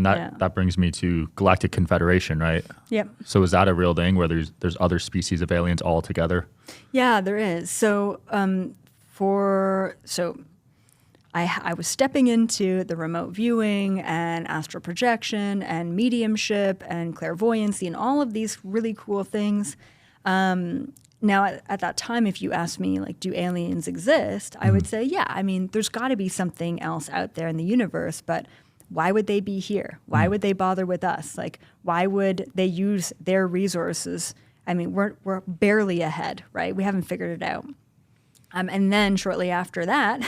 And that brings me to Galactic Confederation, right? Yep. So is that a real thing where there's other species of aliens all together? Yeah, there is. So I was stepping into the remote viewing and astral projection and mediumship and clairvoyancy and all of these really cool things. Now, at that time, if you asked me, like, do aliens exist? I would say, yeah. I mean, there's got to be something else out there in the universe, but why would they be here? Why would they bother with us? Like, why would they use their resources? I mean, we're barely ahead, right? We haven't figured it out. And then shortly after that,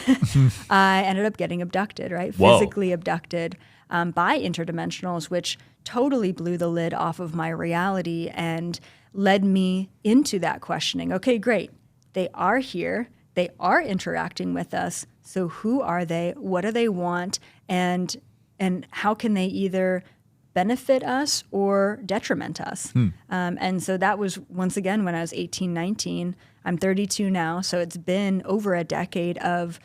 I ended up getting abducted, right? Whoa. Physically abducted by interdimensionals, which totally blew the lid off of my reality and led me into that questioning. Okay, great. They are here. They are interacting with us. So who are they? What do they want? And how can they either benefit us or detriment us? And so that was, once again, when I was 18, 19. I'm 32 now, so it's been over a decade of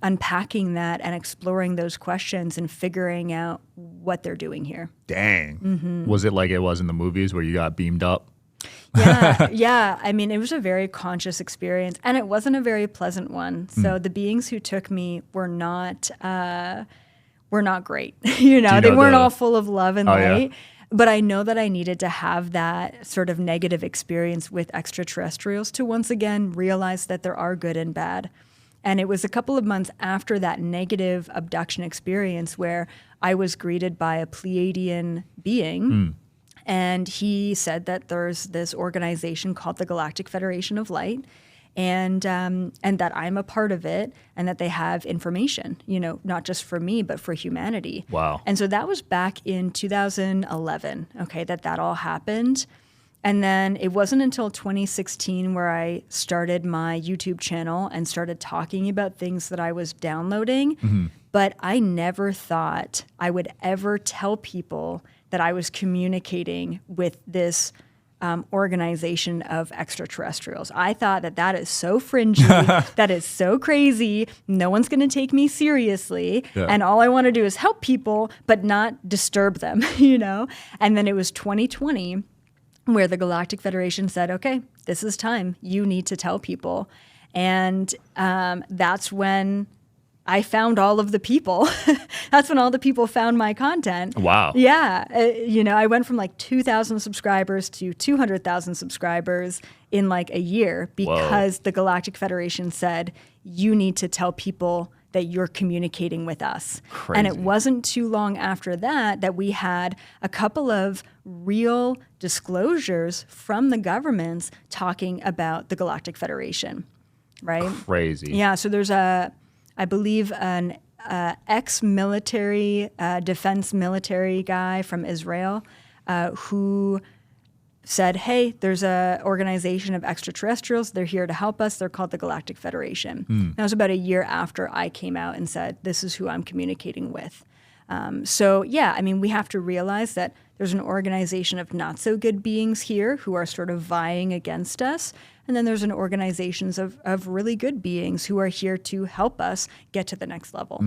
unpacking that and exploring those questions and figuring out what they're doing here. Dang. Mm-hmm. Was it like it was in the movies where you got beamed up? Yeah. I mean, it was a very conscious experience, and it wasn't a very pleasant one. So the beings who took me were not great. They weren't all full of love and light. Yeah. But I know that I needed to have that sort of negative experience with extraterrestrials to once again realize that there are good and bad. And it was a couple of months after that negative abduction experience where I was greeted by a Pleiadian being. And he said that there's this organization called the Galactic Federation of Light, and that I'm a part of it, and that they have information, not just for me, but for humanity. Wow. And so that was back in 2011, okay, that all happened. And then it wasn't until 2016 where I started my YouTube channel and started talking about things that I was downloading. But I never thought I would ever tell people that I was communicating with this organization of extraterrestrials. I thought that is so fringy, that is so crazy, no one's going to take me seriously, and all I want to do is help people, but not disturb them, And then it was 2020 where the Galactic Federation said, okay, this is time. You need to tell people. And that's when I found all of the people. That's when all the people found my content. Wow. Yeah. I went from like 2,000 subscribers to 200,000 subscribers in like a year because the Galactic Federation said, you need to tell people that you're communicating with us. Crazy. And it wasn't too long after that we had a couple of real disclosures from the governments talking about the Galactic Federation, right? Crazy. Yeah. So there's I believe an ex-military, defense military guy from Israel who said, hey, there's an organization of extraterrestrials. They're here to help us. They're called the Galactic Federation. That was about a year after I came out and said, this is who I'm communicating with. We have to realize that there's an organization of not so good beings here who are sort of vying against us. And then there's an organizations of really good beings who are here to help us get to the next level.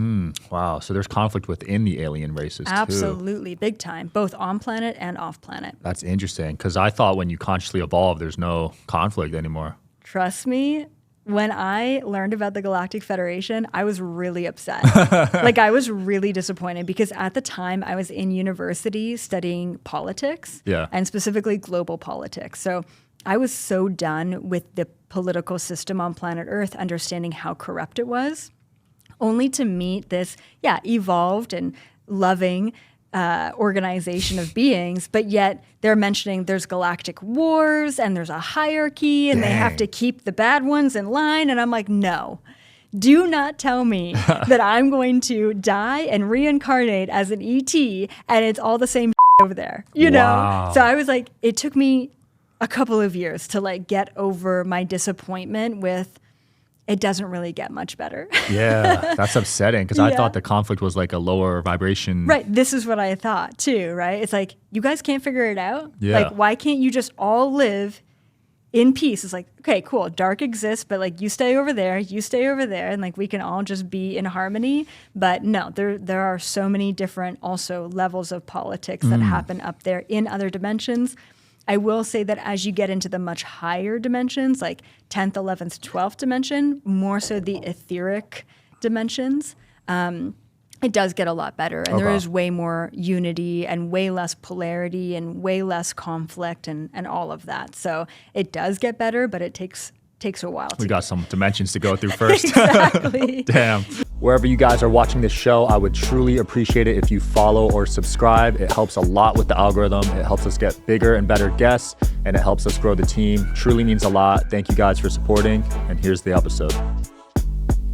Wow. So there's conflict within the alien races, Absolutely. Big time. Both on planet and off planet. That's interesting, because I thought when you consciously evolve, there's no conflict anymore. Trust me. When I learned about the Galactic Federation, I was really upset. I was really disappointed because at the time I was in university studying politics and specifically global politics. So I was so done with the political system on planet Earth, understanding how corrupt it was, only to meet this, evolved and loving organization of beings, but yet they're mentioning there's galactic wars and there's a hierarchy and they have to keep the bad ones in line. And I'm like, no, do not tell me that I'm going to die and reincarnate as an ET and it's all the same over there, know? So I was like, it took me a couple of years to get over my disappointment with it doesn't really get much better. Yeah, that's upsetting because I thought the conflict was like a lower vibration. Right, this is what I thought too, right? It's like, you guys can't figure it out? Yeah. Why can't you just all live in peace. It's like, okay, cool, dark exists, but like you stay over there, and like we can all just be in harmony. But no, there are so many different also levels of politics that happen up there in other dimensions. I will say that as you get into the much higher dimensions, like 10th, 11th, 12th dimension, more so the etheric dimensions, it does get a lot better. And there is way more unity and way less polarity and way less conflict and all of that. So it does get better, but it takes a while. We got some dimensions to go through first. Exactly. Damn. Wherever you guys are watching this show, I would truly appreciate it if you follow or subscribe. It helps a lot with the algorithm. It helps us get bigger and better guests, and it helps us grow the team. Truly means a lot. Thank you guys for supporting, and here's the episode.